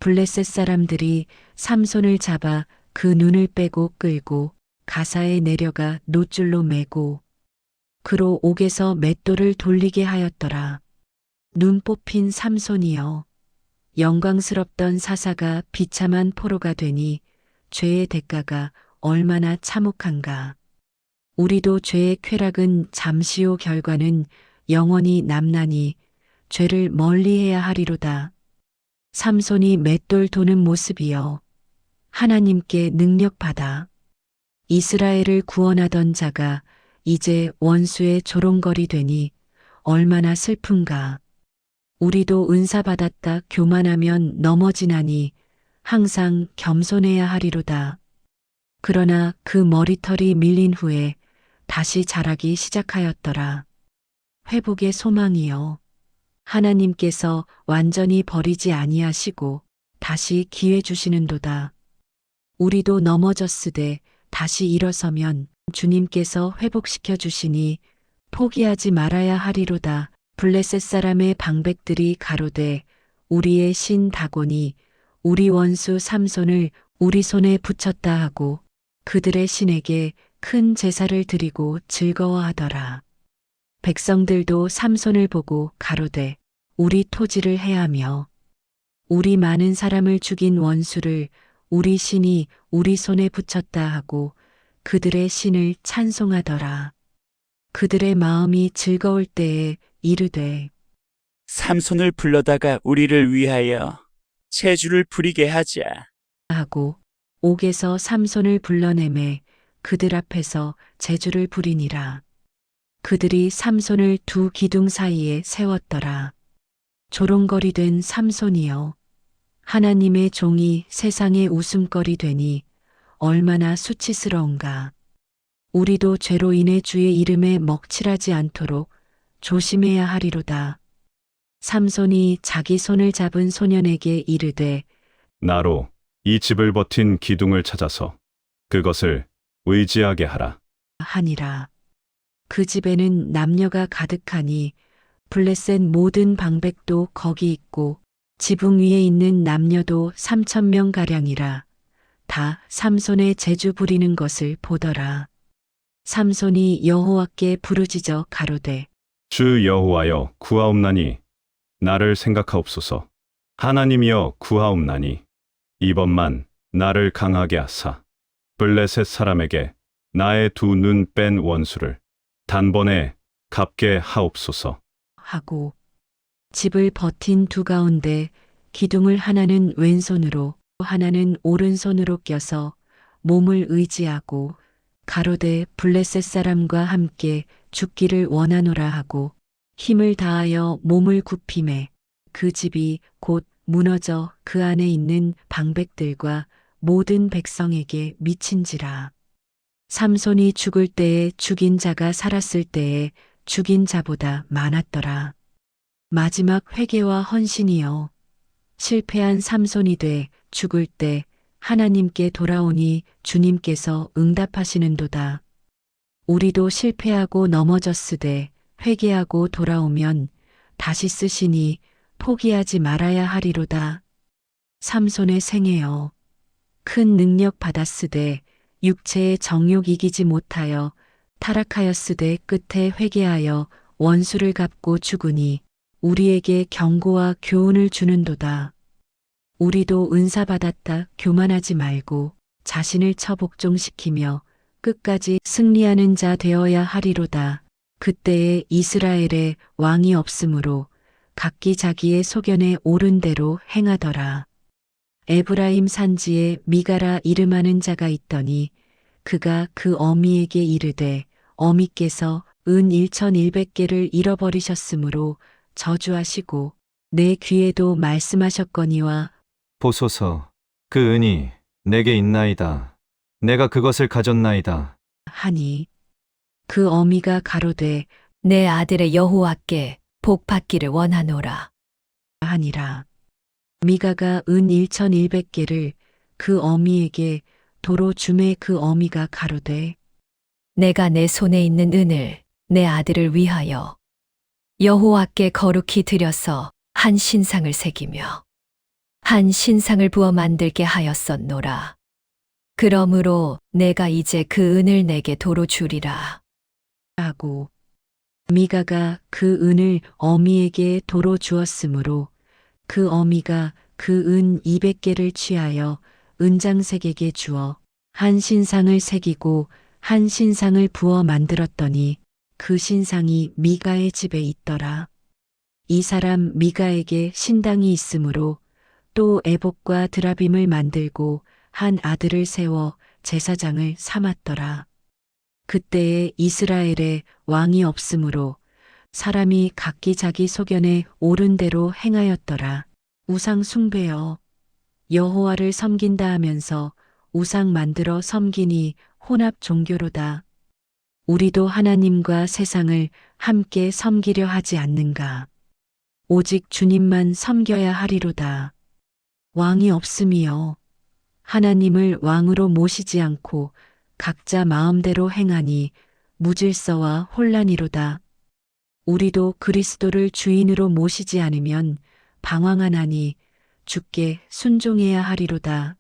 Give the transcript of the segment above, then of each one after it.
블레셋 사람들이 삼손을 잡아 그 눈을 빼고 끌고 가사에 내려가 노줄로 매고 그로 옥에서 맷돌을 돌리게 하였더라. 눈 뽑힌 삼손이여, 영광스럽던 사사가 비참한 포로가 되니 죄의 대가가 얼마나 참혹한가. 우리도 죄의 쾌락은 잠시요 결과는 영원히 남나니 죄를 멀리해야 하리로다. 삼손이 맷돌 도는 모습이여, 하나님께 능력받아. 이스라엘을 구원하던 자가 이제 원수의 조롱거리 되니 얼마나 슬픈가. 우리도 은사받았다 교만하면 넘어지나니 항상 겸손해야 하리로다. 그러나 그 머리털이 밀린 후에 다시 자라기 시작하였더라. 회복의 소망이여, 하나님께서 완전히 버리지 아니하시고 다시 기회 주시는도다. 우리도 넘어졌으되 다시 일어서면 주님께서 회복시켜 주시니 포기하지 말아야 하리로다. 블레셋 사람의 방백들이 가로되 우리의 신 다곤이 우리 원수 삼손을 우리 손에 붙였다 하고 그들의 신에게 큰 제사를 드리고 즐거워하더라. 백성들도 삼손을 보고 가로되 우리 토지를 해하며 우리 많은 사람을 죽인 원수를 우리 신이 우리 손에 붙였다 하고 그들의 신을 찬송하더라. 그들의 마음이 즐거울 때에 이르되 삼손을 불러다가 우리를 위하여 제주를 부리게 하자 하고 옥에서 삼손을 불러내매 그들 앞에서 제주를 부리니라. 그들이 삼손을 두 기둥 사이에 세웠더라. 조롱거리된 삼손이여, 하나님의 종이 세상의 웃음거리 되니 얼마나 수치스러운가. 우리도 죄로 인해 주의 이름에 먹칠하지 않도록 조심해야 하리로다. 삼손이 자기 손을 잡은 소년에게 이르되 나로 이 집을 버틴 기둥을 찾아서 그것을 의지하게 하라. 하니라. 그 집에는 남녀가 가득하니 블레셋 모든 방백도 거기 있고 지붕 위에 있는 남녀도 3,000명가량이라. 다 삼손의 제주 부리는 것을 보더라. 삼손이 여호와께 부르짖어 가로되 주 여호와여 구하옵나니 나를 생각하옵소서. 하나님이여 구하옵나니 이번만 나를 강하게 하사 블레셋 사람에게 나의 두 눈 뺀 원수를 단번에 갚게 하옵소서. 하고 집을 버틴 두 가운데 기둥을 하나는 왼손으로 하나는 오른손으로 껴서 몸을 의지하고 가로되 블레셋 사람과 함께 죽기를 원하노라 하고 힘을 다하여 몸을 굽히매 그 집이 곧 무너져 그 안에 있는 방백들과 모든 백성에게 미친지라. 삼손이 죽을 때에 죽인 자가 살았을 때에 죽인 자보다 많았더라. 마지막 회개와 헌신이여, 실패한 삼손이 돼 죽을 때 하나님께 돌아오니 주님께서 응답하시는도다. 우리도 실패하고 넘어졌으되 회개하고 돌아오면 다시 쓰시니 포기하지 말아야 하리로다. 삼손의 생애여, 큰 능력 받았으되 육체의 정욕 이기지 못하여 타락하였으되 끝에 회개하여 원수를 갚고 죽으니 우리에게 경고와 교훈을 주는도다. 우리도 은사받았다 교만하지 말고 자신을 처복종시키며 끝까지 승리하는 자 되어야 하리로다. 그때에 이스라엘에 왕이 없으므로 각기 자기의 소견에 옳은 대로 행하더라. 에브라임 산지에 미가라 이름하는 자가 있더니 그가 그 어미에게 이르되 어미께서 은 1,100개를 잃어버리셨으므로 저주하시고 내 귀에도 말씀하셨거니와 보소서, 그 은이 내게 있나이다. 내가 그것을 가졌나이다. 하니 그 어미가 가로되 내 아들의 여호와께 복 받기를 원하노라. 하니라. 미가가 은 1,100개를 그 어미에게 도로 주매 그 어미가 가로되 내가 내 손에 있는 은을 내 아들을 위하여 여호와께 거룩히 드려서 한 신상을 새기며 한 신상을 부어 만들게 하였었노라. 그러므로 내가 이제 그 은을 내게 도로 주리라. 하고 미가가 그 은을 어미에게 도로 주었으므로 그 어미가 그 은 200개를 취하여 은장색에게 주어 한 신상을 새기고 한 신상을 부어 만들었더니 그 신상이 미가의 집에 있더라. 이 사람 미가에게 신당이 있으므로 또 에봇과 드라빔을 만들고 한 아들을 세워 제사장을 삼았더라. 그때에 이스라엘에 왕이 없으므로 사람이 각기 자기 소견에 옳은 대로 행하였더라. 우상 숭배여 여호와를 섬긴다 하면서 우상 만들어 섬기니 혼합 종교로다. 우리도 하나님과 세상을 함께 섬기려 하지 않는가. 오직 주님만 섬겨야 하리로다. 왕이 없음이여 하나님을 왕으로 모시지 않고 각자 마음대로 행하니 무질서와 혼란이로다. 우리도 그리스도를 주인으로 모시지 않으면 방황하나니 주께 순종해야 하리로다.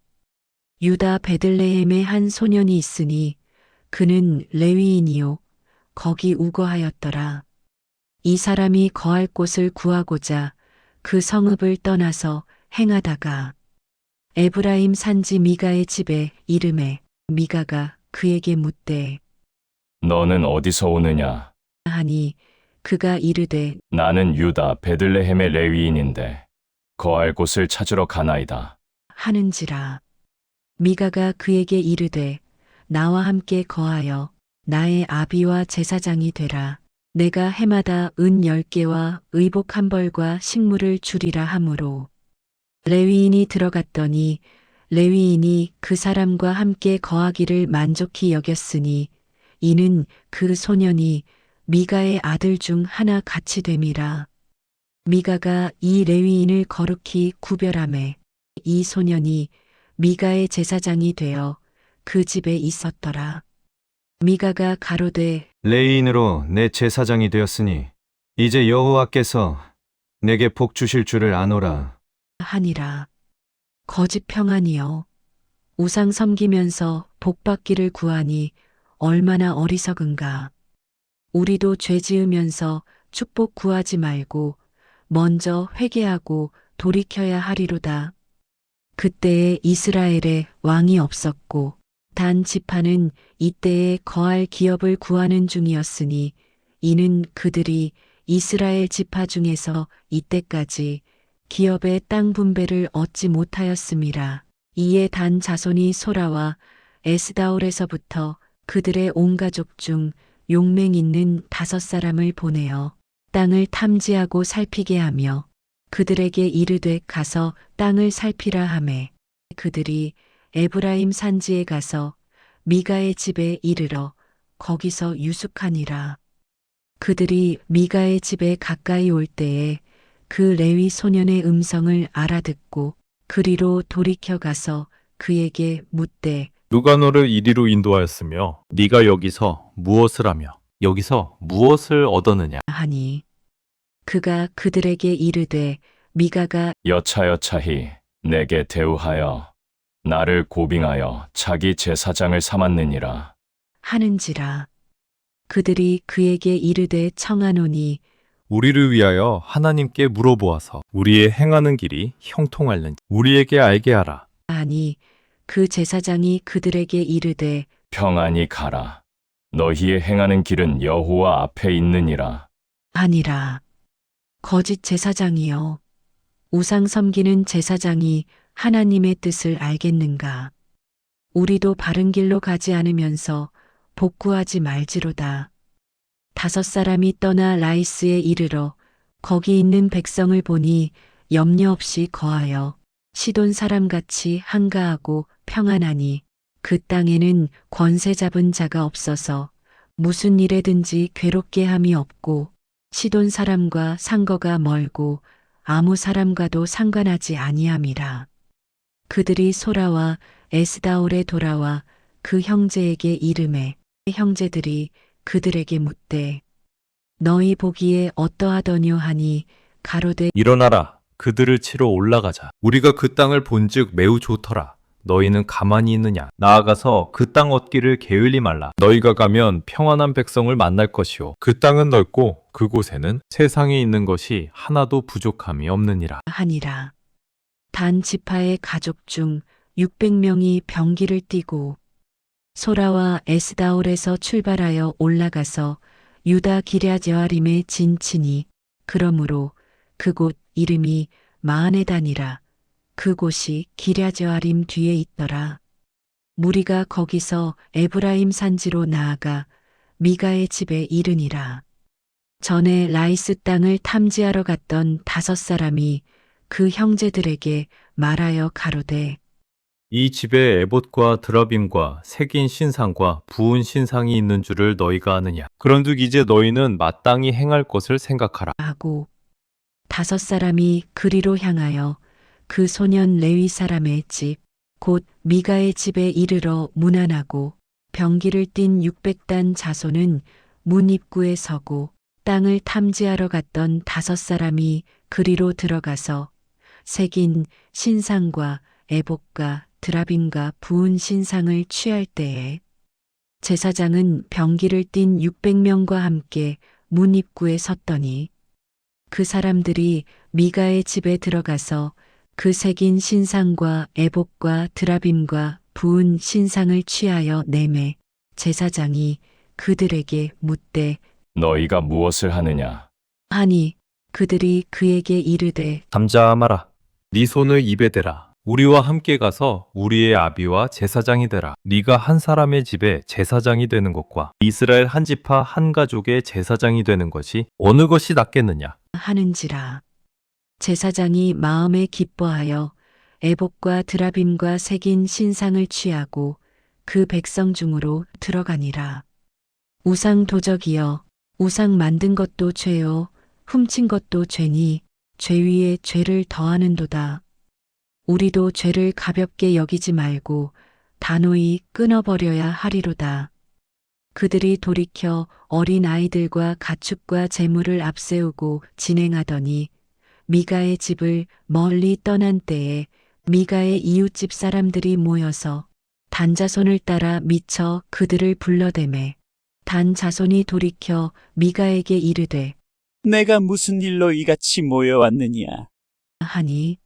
유다 베들레헴에 한 소년이 있으니 그는 레위인이요 거기 우거하였더라. 이 사람이 거할 곳을 구하고자 그 성읍을 떠나서 행하다가 에브라임 산지 미가의 집에 이르매 미가가 그에게 묻되 너는 어디서 오느냐? 하니 그가 이르되 나는 유다 베들레헴의 레위인인데 거할 곳을 찾으러 가나이다. 하는지라. 미가가 그에게 이르되 나와 함께 거하여 나의 아비와 제사장이 되라. 내가 해마다 은 10개와 의복 1벌과 식물을 주리라 하므로 레위인이 들어갔더니 레위인이 그 사람과 함께 거하기를 만족히 여겼으니 이는 그 소년이 미가의 아들 중 하나 같이 됨이라. 미가가 이 레위인을 거룩히 구별하매 이 소년이 미가의 제사장이 되어 그 집에 있었더라. 미가가 가로되 레위인으로 내 제사장이 되었으니 이제 여호와께서 내게 복 주실 줄을 아노라. 하니라. 거짓 평안이여 우상 섬기면서 복 받기를 구하니 얼마나 어리석은가. 우리도 죄 지으면서 축복 구하지 말고 먼저 회개하고 돌이켜야 하리로다. 그때에 이스라엘에 왕이 없었고 단 지파는 이때에 거할 기업을 구하는 중이었으니 이는 그들이 이스라엘 지파 중에서 이때까지 기업의 땅 분배를 얻지 못하였음이라. 이에 단 자손이 소라와 에스다올에서부터 그들의 온 가족 중 용맹 있는 5사람을 보내어 땅을 탐지하고 살피게 하며 그들에게 이르되 가서 땅을 살피라 하매 그들이 에브라임 산지에 가서 미가의 집에 이르러 거기서 유숙하니라. 그들이 미가의 집에 가까이 올 때에 그 레위 소년의 음성을 알아듣고 그리로 돌이켜 가서 그에게 묻되 누가 너를 이리로 인도하였으며 네가 여기서 무엇을 하며 여기서 무엇을 얻었느냐? 하니 그가 그들에게 이르되 미가가 여차여차히 내게 대우하여 나를 고빙하여 자기 제사장을 삼았느니라. 하는지라. 그들이 그에게 이르되 청하노니 우리를 위하여 하나님께 물어보아서 우리의 행하는 길이 형통할는지 우리에게 알게 하라. 하니 그 제사장이 그들에게 이르되 평안히 가라. 너희의 행하는 길은 여호와 앞에 있느니라. 하니라. 거짓 제사장이여 우상 섬기는 제사장이 하나님의 뜻을 알겠는가. 우리도 바른 길로 가지 않으면서 복구하지 말지로다. 5사람이 떠나 라이스에 이르러 거기 있는 백성을 보니 염려 없이 거하여 시돈 사람같이 한가하고 평안하니 그 땅에는 권세 잡은 자가 없어서 무슨 일에든지 괴롭게 함이 없고 시돈 사람과 상거가 멀고 아무 사람과도 상관하지 아니함이라. 그들이 소라와 에스다올에 돌아와 그 형제에게 이르매 형제들이 그들에게 묻되 너희 보기에 어떠하더뇨 하니 가로되 일어나라. 그들을 치러 올라가자. 우리가 그 땅을 본즉 매우 좋더라. 너희는 가만히 있느냐? 나아가서 그 땅 얻기를 게을리 말라. 너희가 가면 평안한 백성을 만날 것이요. 그 땅은 넓고 그곳에는 세상에 있는 것이 하나도 부족함이 없느니라. 하니라. 단 지파의 가족 중 600명이 병기를 띠고 소라와 에스다올에서 출발하여 올라가서 유다 기랴제아림에 진치니 그러므로 그곳 이름이 마하네단이라. 그곳이 기랴제아림 뒤에 있더라. 무리가 거기서 에브라임 산지로 나아가 미가의 집에 이르니라. 전에 라이스 땅을 탐지하러 갔던 5사람이 그 형제들에게 말하여 가로되 이 집에 에봇과 드라빔과 새긴 신상과 부은 신상이 있는 줄을 너희가 아느냐? 그런즉 이제 너희는 마땅히 행할 것을 생각하라. 하고 5사람이 그리로 향하여 그 소년 레위 사람의 집 곧 미가의 집에 이르러 문안하고 병기를 띤 600단 자손은 문 입구에 서고 땅을 탐지하러 갔던 5사람이 그리로 들어가서 새긴 신상과 에봇과 드라빔과 부은 신상을 취할 때에 제사장은 병기를 띤 600명과 함께 문 입구에 섰더니 그 사람들이 미가의 집에 들어가서 그 새긴 신상과 에봇과 드라빔과 부은 신상을 취하여 내매 제사장이 그들에게 묻되 너희가 무엇을 하느냐? 하니 그들이 그에게 이르되 잠잠하라. 네 손을 입에 대라. 우리와 함께 가서 우리의 아비와 제사장이 되라. 네가 한 사람의 집에 제사장이 되는 것과 이스라엘 한 지파 한 가족의 제사장이 되는 것이 어느 것이 낫겠느냐? 하는지라. 제사장이 마음에 기뻐하여 에봇과 드라빔과 새긴 신상을 취하고 그 백성 중으로 들어가니라. 우상 도적이여 우상 만든 것도 죄요 훔친 것도 죄니 죄 위에 죄를 더하는도다. 우리도 죄를 가볍게 여기지 말고 단호히 끊어버려야 하리로다. 그들이 돌이켜 어린 아이들과 가축과 재물을 앞세우고 진행하더니 미가의 집을 멀리 떠난 때에 미가의 이웃집 사람들이 모여서 단 자손을 따라 미쳐 그들을 불러대매 단 자손이 돌이켜 미가에게 이르되 내가 무슨 일로 이같이 모여왔느냐? 하니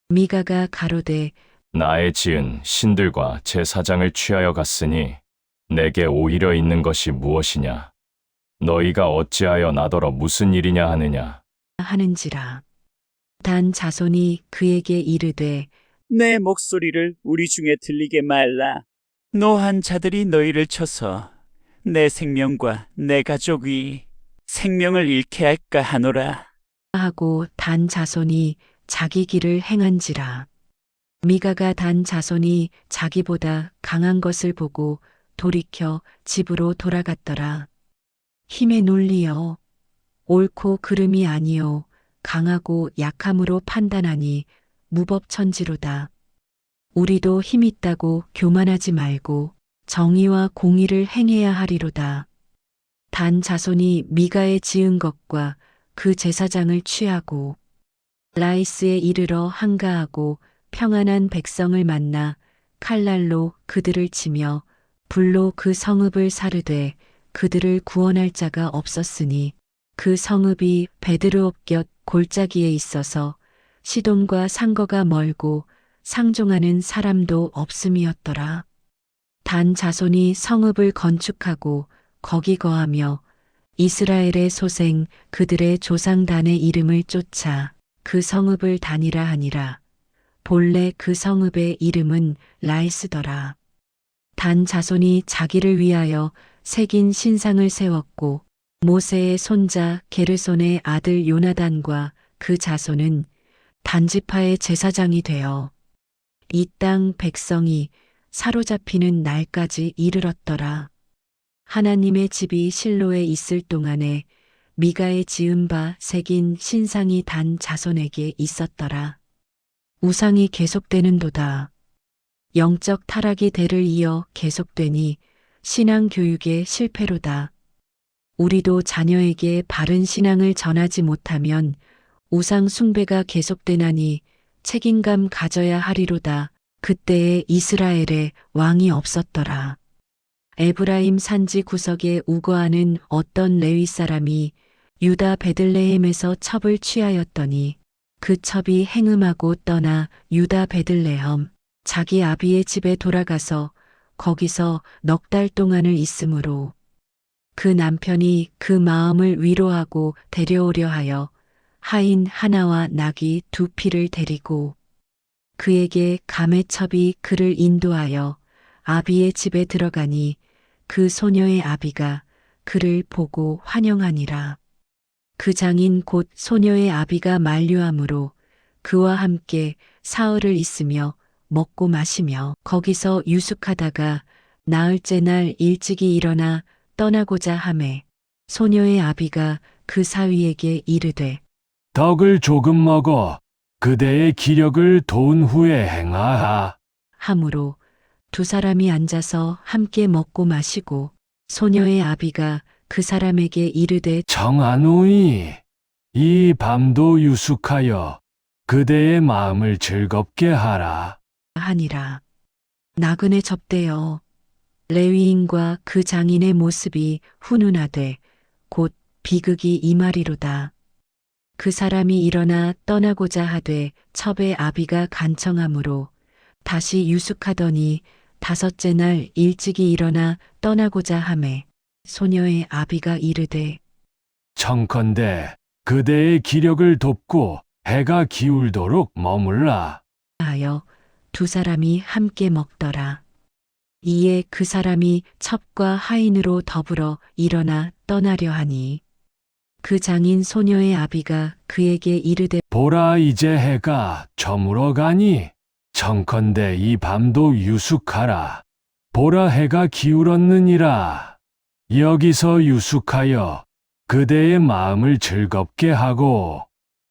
미가가 가로되 나의 지은 신들과 제사장을 취하여 갔으니 내게 오히려 있는 것이 무엇이냐? 너희가 어찌하여 나더러 무슨 일이냐 하느냐? 하는지라. 단 자손이 그에게 이르되 내 목소리를 우리 중에 들리게 말라. 노한 자들이 너희를 쳐서 내 생명과 내 가족이 생명을 잃게 할까 하노라. 하고 단 자손이 자기 길을 행한지라. 미가가 단 자손이 자기보다 강한 것을 보고 돌이켜 집으로 돌아갔더라. 힘의 논리여 옳고 그름이 아니요 강하고 약함으로 판단하니 무법천지로다. 우리도 힘 있다고 교만하지 말고 정의와 공의를 행해야 하리로다. 단 자손이 미가에 지은 것과 그 제사장을 취하고 라이스에 이르러 한가하고 평안한 백성을 만나 칼날로 그들을 치며 불로 그 성읍을 사르되 그들을 구원할 자가 없었으니 그 성읍이 베드르옵 곁 골짜기에 있어서 시돈과 상거가 멀고 상종하는 사람도 없음이었더라. 단 자손이 성읍을 건축하고 거기 거하며 이스라엘의 소생 그들의 조상단의 이름을 쫓아 그 성읍을 다니라 하니라. 본래 그 성읍의 이름은 라이스더라. 단 자손이 자기를 위하여 새긴 신상을 세웠고 모세의 손자 게르손의 아들 요나단과 그 자손은 단지파의 제사장이 되어 이 땅 백성이 사로잡히는 날까지 이르렀더라. 하나님의 집이 실로에 있을 동안에 미가의 지은 바 새긴 신상이 단 자손에게 있었더라. 우상이 계속되는도다. 영적 타락이 대를 이어 계속되니 신앙 교육의 실패로다. 우리도 자녀에게 바른 신앙을 전하지 못하면 우상 숭배가 계속되나니 책임감 가져야 하리로다. 그때에 이스라엘에 왕이 없었더라. 에브라임 산지 구석에 우거하는 어떤 레위 사람이 유다 베들레헴에서 첩을 취하였더니 그 첩이 행음하고 떠나 유다 베들레헴 자기 아비의 집에 돌아가서 거기서 넉 달 동안을 있으므로 그 남편이 그 마음을 위로하고 데려오려 하여 하인 하나와 나귀 2匹를 데리고 그에게 감의 첩이 그를 인도하여 아비의 집에 들어가니 그 소녀의 아비가 그를 보고 환영하니라. 그 장인 곧 소녀의 아비가 만류함으로 그와 함께 사흘을 있으며 먹고 마시며 거기서 유숙하다가 나흘째 날 일찍이 일어나 떠나고자 하매 소녀의 아비가 그 사위에게 이르되 덕을 조금 먹어 그대의 기력을 돈 후에 행하하. 하므로 2사람이 앉아서 함께 먹고 마시고 소녀의 아비가 그 사람에게 이르되 정하노이 이 밤도 유숙하여 그대의 마음을 즐겁게 하라. 하니라. 나그네 접대어 레위인과 그 장인의 모습이 훈훈하되 곧 비극이 임하리로다. 그 사람이 일어나 떠나고자 하되 첩의 아비가 간청하므로 다시 유숙하더니 5째 날 일찍이 일어나 떠나고자 하매 소녀의 아비가 이르되 청컨대 그대의 기력을 돕고 해가 기울도록 머물라. 하여 2사람이 함께 먹더라. 이에 그 사람이 첩과 하인으로 더불어 일어나 떠나려 하니 그 장인 소녀의 아비가 그에게 이르되 보라 이제 해가 저물어 가니 청컨대 이 밤도 유숙하라. 보라 해가 기울었느니라. 여기서 유숙하여 그대의 마음을 즐겁게 하고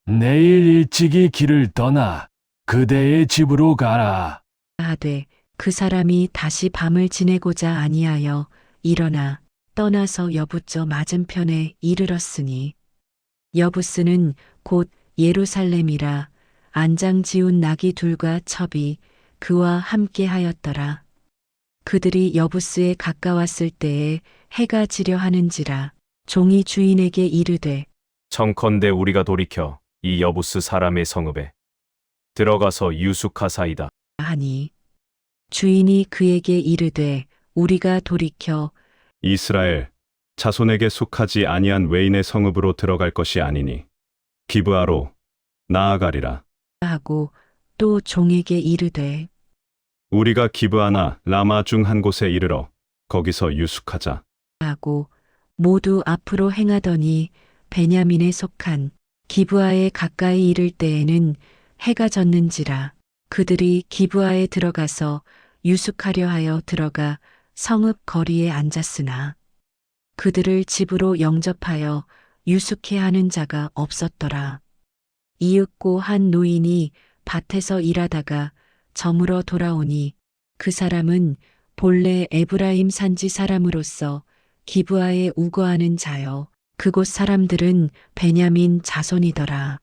내일 일찍이 길을 떠나 그대의 집으로 가라. 하되 그 사람이 다시 밤을 지내고자 아니하여 일어나 떠나서 여부저 맞은편에 이르렀으니 여부스는 곧 예루살렘이라 안장 지운 나귀 2과 첩이 그와 함께 하였더라. 그들이 여부스에 가까웠을 때에 해가 지려 하는지라 종이 주인에게 이르되 청컨대 우리가 돌이켜 이 여부스 사람의 성읍에 들어가서 유숙하사이다. 하니 주인이 그에게 이르되 우리가 돌이켜 이스라엘 자손에게 속하지 아니한 외인의 성읍으로 들어갈 것이 아니니 기브아로 나아가리라. 하고 또 종에게 이르되 우리가 기브아나 라마 중 한 곳에 이르러 거기서 유숙하자. 하고 모두 앞으로 행하더니 베냐민에 속한 기브아에 가까이 이를 때에는 해가 졌는지라 그들이 기브아에 들어가서 유숙하려 하여 들어가 성읍 거리에 앉았으나 그들을 집으로 영접하여 유숙해 하는 자가 없었더라. 이윽고 한 노인이 밭에서 일하다가 저물어 돌아오니 그 사람은 본래 에브라임 산지 사람으로서 기브아에 우거하는 자여 그곳 사람들은 베냐민 자손이더라.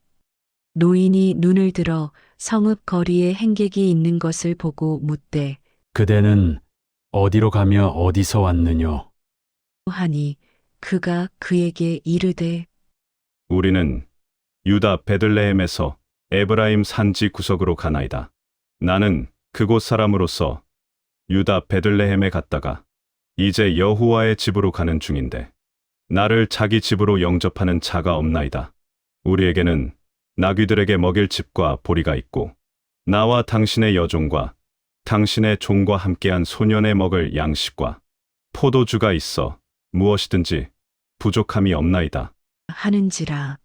노인이 눈을 들어 성읍 거리에 행객이 있는 것을 보고 묻되 그대는 어디로 가며 어디서 왔느뇨? 하니 그가 그에게 이르되 우리는 유다 베들레헴에서 에브라임 산지 구석으로 가나이다. 나는 그곳 사람으로서 유다 베들레헴에 갔다가 이제 여호와의 집으로 가는 중인데 나를 자기 집으로 영접하는 자가 없나이다. 우리에게는 나귀들에게 먹일 집과 보리가 있고 나와 당신의 여종과 당신의 종과 함께한 소년에 먹을 양식과 포도주가 있어 무엇이든지 부족함이 없나이다. 하는지라.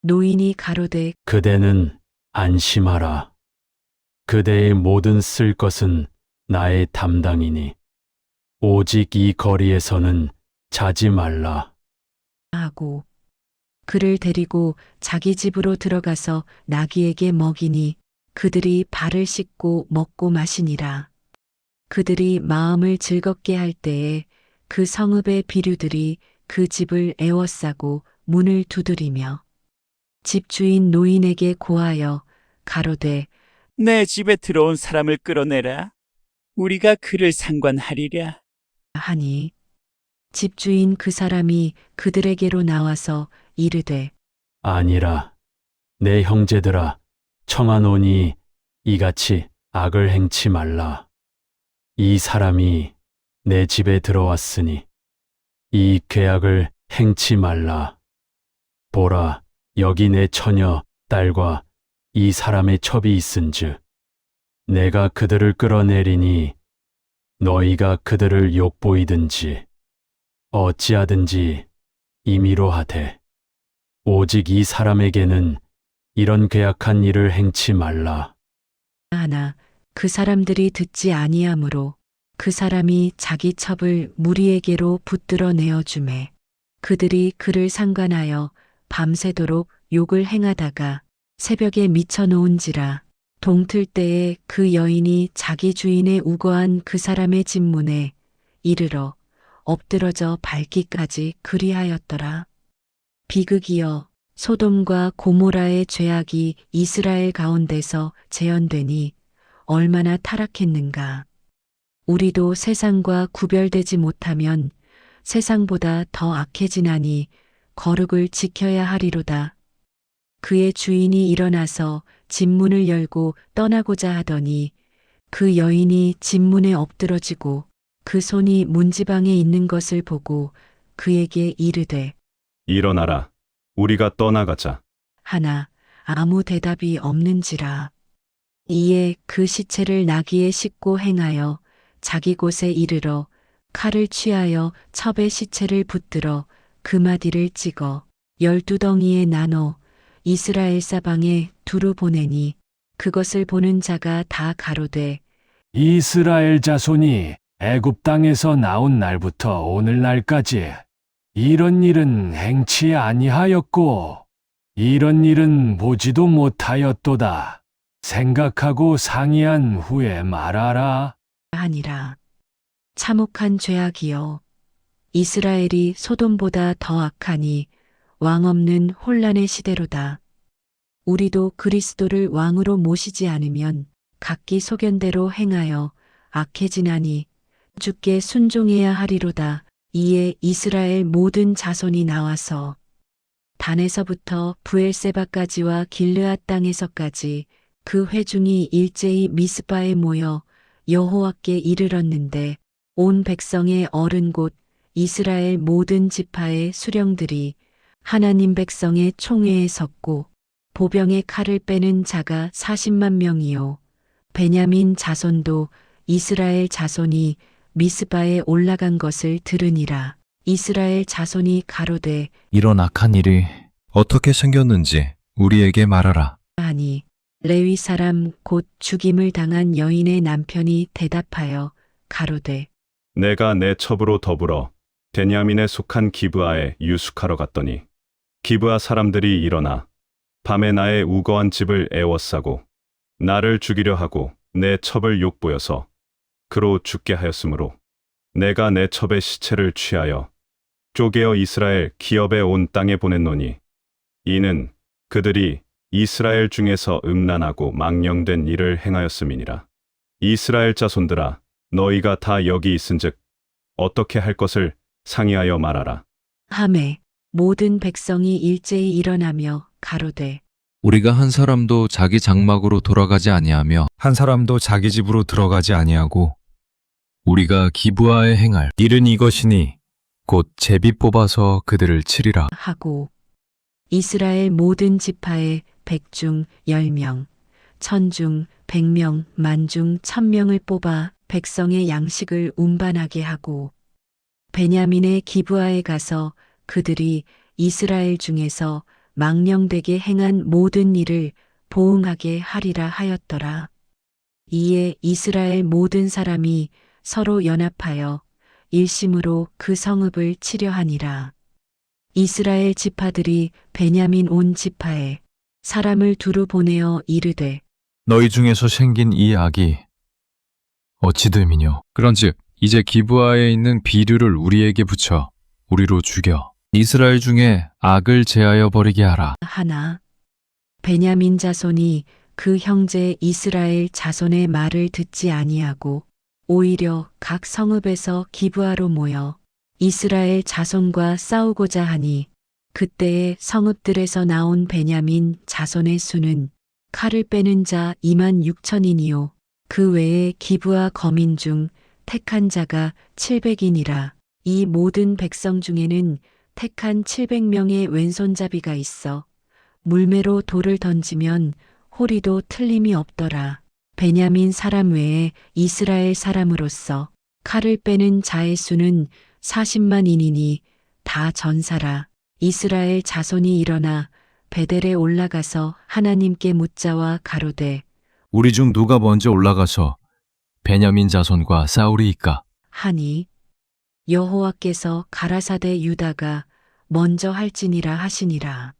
노인이 가로되 그대는 안심하라. 그대의 모든 쓸 것은 나의 담당이니 오직 이 거리에서는 자지 말라. 하고 그를 데리고 자기 집으로 들어가서 나귀에게 먹이니 그들이 발을 씻고 먹고 마시니라. 그들이 마음을 즐겁게 할 때에 그 성읍의 비류들이 그 집을 에워싸고 문을 두드리며 집주인 노인에게 고하여 가로되 내 집에 들어온 사람을 끌어내라. 우리가 그를 상관하리랴. 하니 집주인 그 사람이 그들에게로 나와서 이르되 아니라 내 형제들아 청하노니 이같이 악을 행치 말라. 이 사람이 내 집에 들어왔으니 이 죄악을 행치 말라. 보라, 여기 내 처녀 딸과 이 사람의 첩이 있은즉 내가 그들을 끌어내리니 너희가 그들을 욕보이든지 어찌하든지 임의로 하되 오직 이 사람에게는 이런 괴악한 일을 행치 말라. 하나 그 사람들이 듣지 아니하므로 그 사람이 자기 첩을 무리에게로 붙들어 내어 주매 그들이 그를 상관하여 밤새도록 욕을 행하다가 새벽에 미쳐 놓은지라 동틀 때에 그 여인이 자기 주인의 우거한 그 사람의 집 문에 이르러 엎드러져 밟기까지 그리하였더라. 비극이여 소돔과 고모라의 죄악이 이스라엘 가운데서 재현되니 얼마나 타락했는가. 우리도 세상과 구별되지 못하면 세상보다 더 악해지나니 거룩을 지켜야 하리로다. 그의 주인이 일어나서 집문을 열고 떠나고자 하더니 그 여인이 집문에 엎드러지고 그 손이 문지방에 있는 것을 보고 그에게 이르되 일어나라. 우리가 떠나가자. 하나 아무 대답이 없는지라. 이에 그 시체를 나귀에 싣고 행하여 자기 곳에 이르러 칼을 취하여 첩의 시체를 붙들어 그 마디를 찍어 12덩이에 나눠 이스라엘 사방에 두루 보내니 그것을 보는 자가 다 가로되 이스라엘 자손이 애굽 땅에서 나온 날부터 오늘날까지 이런 일은 행치 아니하였고 이런 일은 보지도 못하였도다. 생각하고 상의한 후에 말하라. 하니라. 참혹한 죄악이여 이스라엘이 소돔보다 더 악하니 왕 없는 혼란의 시대로다. 우리도 그리스도를 왕으로 모시지 않으면 각기 소견대로 행하여 악해지나니 주께 순종해야 하리로다. 이에 이스라엘 모든 자손이 나와서 단에서부터 부엘세바까지와 길르앗 땅에서까지 그 회중이 일제히 미스바에 모여 여호와께 이르렀는데 온 백성의 어른 곧 이스라엘 모든 지파의 수령들이 하나님 백성의 총회에 섰고 보병의 칼을 빼는 자가 40만 명이요 베냐민 자손도 이스라엘 자손이 미스바에 올라간 것을 들으니라. 이스라엘 자손이 가로되 이런 악한 일이 어떻게 생겼는지 우리에게 말하라. 하니 레위 사람 곧 죽임을 당한 여인의 남편이 대답하여 가로되 내가 내 첩으로 더불어 베냐민에 속한 기브아에 유숙하러 갔더니 기브아 사람들이 일어나 밤에 나의 우거한 집을 애워싸고 나를 죽이려 하고 내 첩을 욕보여서 그로 죽게 하였으므로 내가 내 첩의 시체를 취하여 쪼개어 이스라엘 기업에 온 땅에 보냈노니 이는 그들이 이스라엘 중에서 음란하고 망령된 일을 행하였음이니라. 이스라엘 자손들아 너희가 다 여기 있은즉 어떻게 할 것을 상의하여 말하라. 하매 모든 백성이 일제히 일어나며 가로되 우리가 한 사람도 자기 장막으로 돌아가지 아니하며 한 사람도 자기 집으로 들어가지 아니하고 우리가 기브아에 행할 일은 이것이니 곧 제비 뽑아서 그들을 치리라. 하고 이스라엘 모든 지파에 100중 10명, 1000중 100명, 만중 1000명을 뽑아 백성의 양식을 운반하게 하고 베냐민의 기브아에 가서 그들이 이스라엘 중에서 망령되게 행한 모든 일을 보응하게 하리라 하였더라. 이에 이스라엘 모든 사람이 서로 연합하여 일심으로 그 성읍을 치려 하니라. 이스라엘 지파들이 베냐민 온 지파에 사람을 두루 보내어 이르되 너희 중에서 생긴 이 악이 어찌 됨이뇨. 그런즉 이제 기브아에 있는 비류를 우리에게 붙여 우리로 죽여 이스라엘 중에 악을 제하여 버리게 하라. 하나 베냐민 자손이 그 형제 이스라엘 자손의 말을 듣지 아니하고 오히려 각 성읍에서 기브아로 모여 이스라엘 자손과 싸우고자 하니 그때에 성읍들에서 나온 베냐민 자손의 수는 칼을 빼는 자 26,000인이요 그 외에 기브아 거민 중 택한 자가 700인이라. 이 모든 백성 중에는 택한 700명의 왼손잡이가 있어 물매로 돌을 던지면 호리도 틀림이 없더라. 베냐민 사람 외에 이스라엘 사람으로서 칼을 빼는 자의 수는 40만인이니 다 전사라. 이스라엘 자손이 일어나 베델에 올라가서 하나님께 묻자와 가로되 우리 중 누가 먼저 올라가서 베냐민 자손과 싸우리이까? 하니 여호와께서 가라사대 유다가 먼저 할지니라 하시니라.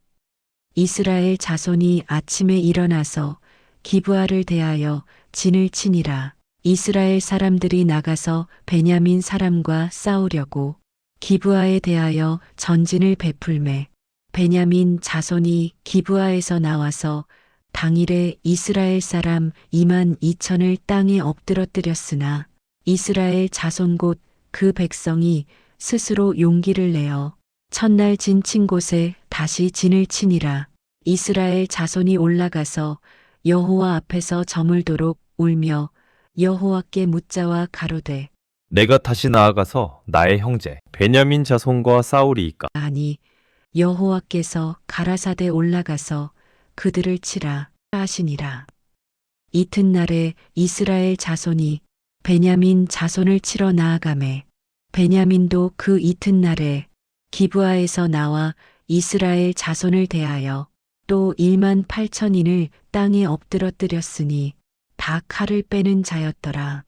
이스라엘 자손이 아침에 일어나서 기브아를 대하여 진을 치니라. 이스라엘 사람들이 나가서 베냐민 사람과 싸우려고 기브아에 대하여 전진을 베풀매 베냐민 자손이 기브아에서 나와서 당일에 이스라엘 사람 22,000을 땅에 엎드러뜨렸으나 이스라엘 자손 곧 그 백성이 스스로 용기를 내어 첫날 진 친 곳에 다시 진을 치니라. 이스라엘 자손이 올라가서 여호와 앞에서 저물도록 울며 여호와께 묻자와 가로되 내가 다시 나아가서 나의 형제 베냐민 자손과 싸우리이까? 아니 여호와께서 가라사대 올라가서 그들을 치라 하시니라. 이튿날에 이스라엘 자손이 베냐민 자손을 치러 나아가매 베냐민도 그 이튿날에 기브아에서 나와 이스라엘 자손을 대하여 또 18,000인을 땅에 엎드러뜨렸으니 다 칼을 빼는 자였더라.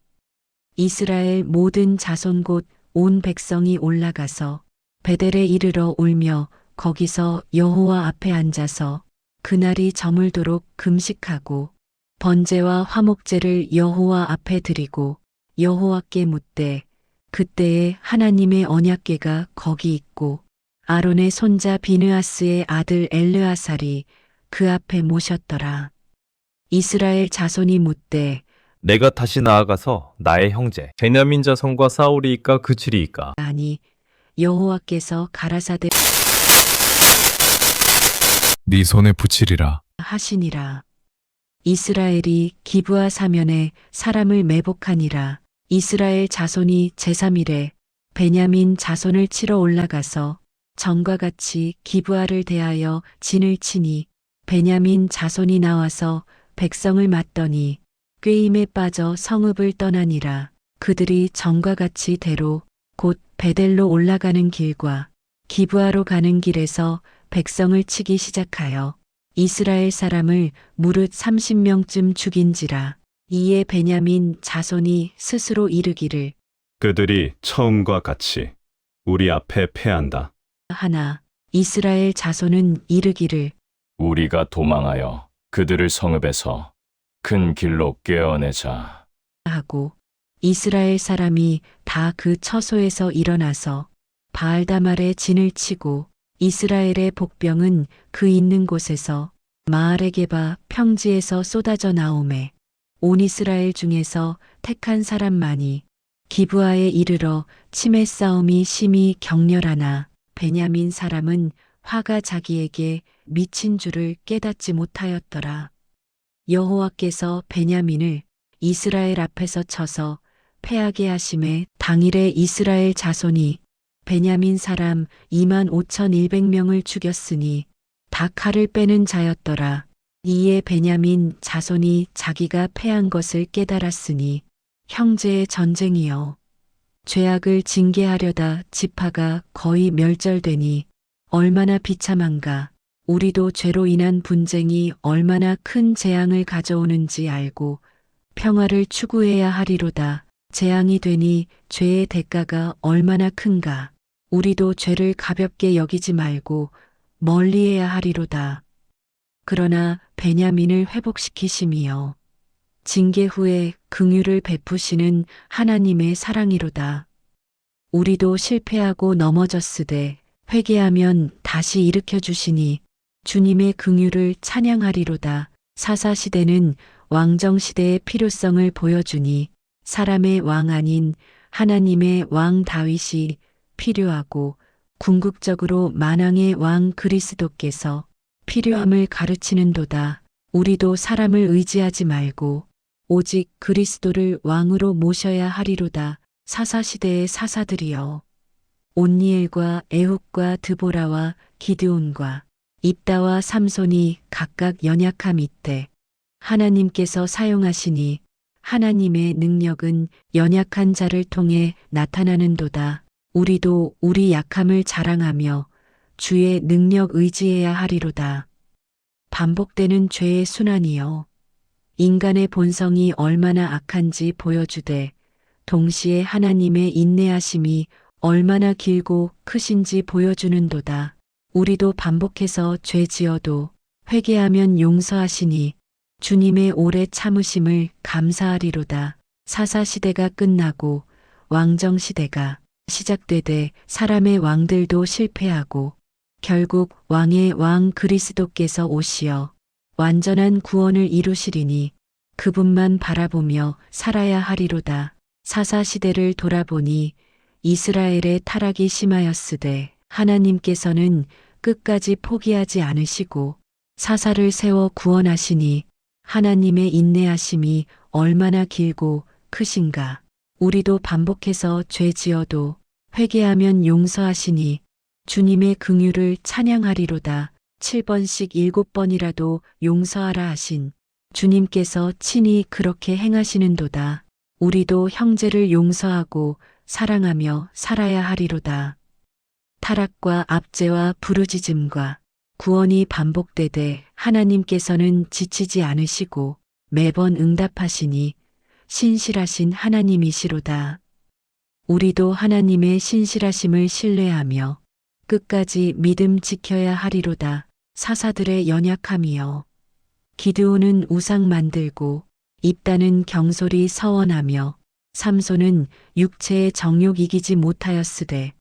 이스라엘 모든 자손 곧 온 백성이 올라가서 베델에 이르러 울며 거기서 여호와 앞에 앉아서 그날이 저물도록 금식하고 번제와 화목제를 여호와 앞에 드리고 여호와께 묻되 그때에 하나님의 언약궤가 거기 있고 아론의 손자 비느하스의 아들 엘르아살이 그 앞에 모셨더라. 이스라엘 자손이 묻되 내가 다시 나아가서 나의 형제 베냐민 자손과 싸우리이까 그치리이까? 아니 여호와께서 가라사대 네 손에 붙이리라. 하시니라. 이스라엘이 기브아 사면에 사람을 매복하니라. 이스라엘 자손이 제3일에 베냐민 자손을 치러 올라가서 전과 같이 기브아를 대하여 진을 치니 베냐민 자손이 나와서 백성을 맞더니 꾀임에 빠져 성읍을 떠나니라. 그들이 전과 같이 대로 곧 베델로 올라가는 길과 기브아로 가는 길에서 백성을 치기 시작하여 이스라엘 사람을 무릇 30명쯤 죽인지라. 이에 베냐민 자손이 스스로 이르기를 그들이 처음과 같이 우리 앞에 패한다. 하나 이스라엘 자손은 이르기를 우리가 도망하여 그들을 성읍에서 큰 길로 꿰어내자. 하고 이스라엘 사람이 다 그 처소에서 일어나서 바알다말에 진을 치고 이스라엘의 복병은 그 있는 곳에서 마알에게바 평지에서 쏟아져 나오매 온 이스라엘 중에서 택한 사람만이 기브아에 이르러 치매 싸움이 심히 격렬하나 베냐민 사람은 화가 자기에게 미친 줄을 깨닫지 못하였더라. 여호와께서 베냐민을 이스라엘 앞에서 쳐서 패하게 하심에 당일에 이스라엘 자손이 베냐민 사람 25,100명을 죽였으니 다 칼을 빼는 자였더라. 이에 베냐민 자손이 자기가 패한 것을 깨달았으니 형제의 전쟁이여 죄악을 징계하려다 지파가 거의 멸절되니 얼마나 비참한가. 우리도 죄로 인한 분쟁이 얼마나 큰 재앙을 가져오는지 알고 평화를 추구해야 하리로다. 재앙이 되니 죄의 대가가 얼마나 큰가. 우리도 죄를 가볍게 여기지 말고 멀리해야 하리로다. 그러나 베냐민을 회복시키심이여 징계 후에 긍휼을 베푸시는 하나님의 사랑이로다. 우리도 실패하고 넘어졌으되 회개하면 다시 일으켜 주시니 주님의 긍휼을 찬양하리로다. 사사시대는 왕정시대의 필요성을 보여주니 사람의 왕 아닌 하나님의 왕 다윗이 필요하고 궁극적으로 만왕의 왕 그리스도께서 필요함을 가르치는도다. 우리도 사람을 의지하지 말고 오직 그리스도를 왕으로 모셔야 하리로다. 사사시대의 사사들이여. 온니엘과 에훗과 드보라와 기드온과 입다와 삼손이 각각 연약함 이때 하나님께서 사용하시니 하나님의 능력은 연약한 자를 통해 나타나는도다. 우리도 우리 약함을 자랑하며 주의 능력 의지해야 하리로다. 반복되는 죄의 순환이여. 인간의 본성이 얼마나 악한지 보여주되 동시에 하나님의 인내하심이 얼마나 길고 크신지 보여주는도다. 우리도 반복해서 죄 지어도 회개하면 용서하시니 주님의 오래 참으심을 감사하리로다. 사사시대가 끝나고 왕정시대가 시작되되 사람의 왕들도 실패하고 결국 왕의 왕 그리스도께서 오시어 완전한 구원을 이루시리니 그분만 바라보며 살아야 하리로다. 사사시대를 돌아보니 이스라엘의 타락이 심하였으되 하나님께서는 끝까지 포기하지 않으시고 사사를 세워 구원하시니 하나님의 인내하심이 얼마나 길고 크신가. 우리도 반복해서 죄 지어도 회개하면 용서하시니 주님의 긍휼을 찬양하리로다. 7번씩 7번이라도 용서하라 하신 주님께서 친히 그렇게 행하시는도다. 우리도 형제를 용서하고 사랑하며 살아야 하리로다. 타락과 압제와 부르짖음과 구원이 반복되되 하나님께서는 지치지 않으시고 매번 응답하시니 신실하신 하나님이시로다. 우리도 하나님의 신실하심을 신뢰하며 끝까지 믿음 지켜야 하리로다. 사사들의 연약함이여. 기드온은 우상 만들고 입다는 경솔히 서원하며 삼손은 육체의 정욕 이기지 못하였으되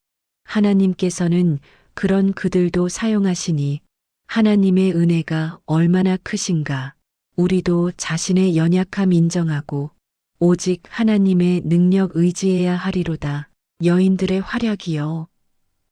하나님께서는 그런 그들도 사용하시니 하나님의 은혜가 얼마나 크신가. 우리도 자신의 연약함 인정하고 오직 하나님의 능력 의지해야 하리로다. 여인들의 활약이여.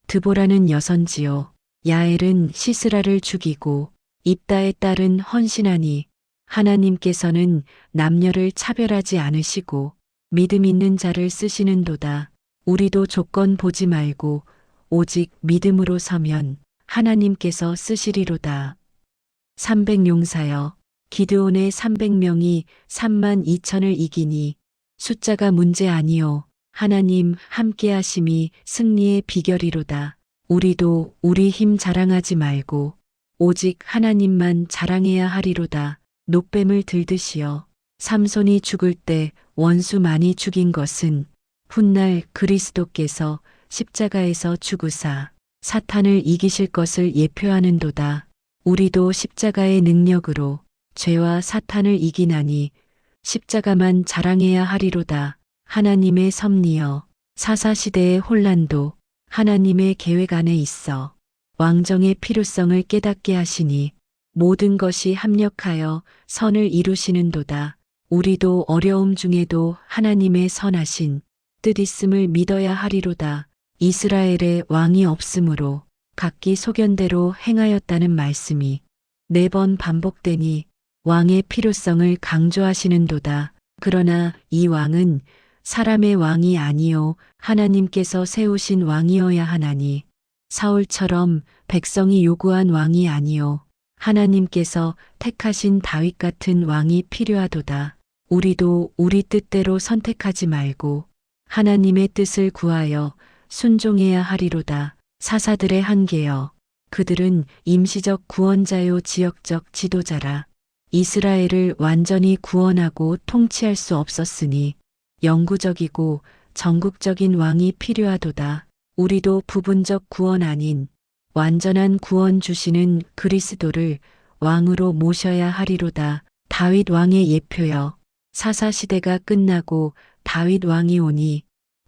드보라는 여선지요. 야엘은 시스라를 죽이고 입다의 딸은 헌신하니 하나님께서는 남녀를 차별하지 않으시고 믿음 있는 자를 쓰시는도다. 우리도 조건 보지 말고 오직 믿음으로 서면 하나님께서 쓰시리로다. 300용사여. 기드온의 300명이 32,000을 이기니 숫자가 문제 아니요 하나님 함께하심이 승리의 비결이로다. 우리도 우리 힘 자랑하지 말고 오직 하나님만 자랑해야 하리로다. 놋뱀을 들듯이여. 삼손이 죽을 때 원수 많이 죽인 것은 훗날 그리스도께서 십자가에서 죽으사 사탄을 이기실 것을 예표하는도다. 우리도 십자가의 능력으로 죄와 사탄을 이기나니 십자가만 자랑해야 하리로다. 하나님의 섭리여. 사사시대의 혼란도 하나님의 계획 안에 있어 왕정의 필요성을 깨닫게 하시니 모든 것이 합력하여 선을 이루시는도다. 우리도 어려움 중에도 하나님의 선하신 뜻 있음을 믿어야 하리로다. 이스라엘의 왕이 없으므로 각기 소견대로 행하였다는 말씀이 4번 반복되니 왕의 필요성을 강조하시는도다. 그러나 이 왕은 사람의 왕이 아니요 하나님께서 세우신 왕이어야 하나니 사울처럼 백성이 요구한 왕이 아니요 하나님께서 택하신 다윗 같은 왕이 필요하도다. 우리도 우리 뜻대로 선택하지 말고 하나님의 뜻을 구하여 순종해야 하리로다. 사사들의 한계여. 그들은 임시적 구원자요 지역적 지도자라. 이스라엘을 완전히 구원하고 통치할 수 없었으니 영구적이고 전국적인 왕이 필요하도다. 우리도 부분적 구원 아닌 완전한 구원 주시는 그리스도를 왕으로 모셔야 하리로다. 다윗 왕의 예표여. 사사시대가 끝나고 다윗 왕이 오니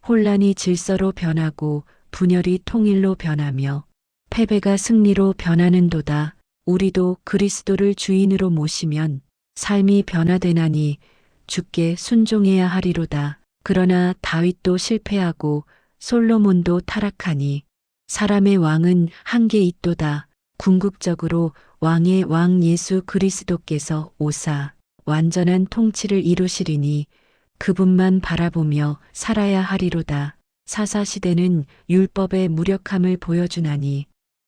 혼란이 질서로 변하고 분열이 통일로 변하며 패배가 승리로 변하는도다. 우리도 그리스도를 주인으로 모시면 삶이 변화되나니 주께 순종해야 하리로다. 그러나 다윗도 실패하고 솔로몬도 타락하니 사람의 왕은 한계 있도다. 궁극적으로 왕의 왕 예수 그리스도께서 오사 완전한 통치를 이루시리니 그분만 바라보며 살아야 하리로다. 사사시대는 율법의 무력함을 보여주나니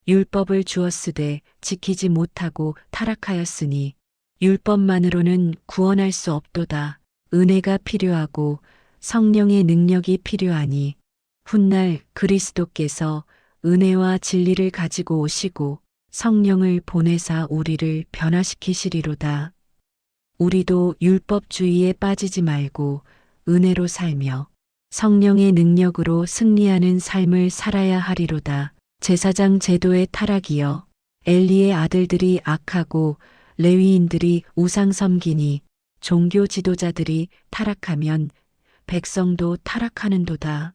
율법을 주었으되 지키지 못하고 타락하였으니 율법만으로는 구원할 수 없도다. 은혜가 필요하고 성령의 능력이 필요하니 훗날 그리스도께서 은혜와 진리를 가지고 오시고 성령을 보내사 우리를 변화시키시리로다. 우리도 율법주의에 빠지지 말고 은혜로 살며 성령의 능력으로 승리하는 삶을 살아야 하리로다. 제사장 제도의 타락이여 엘리의 아들들이 악하고 레위인들이 우상 섬기니 종교 지도자들이 타락하면 백성도 타락하는도다.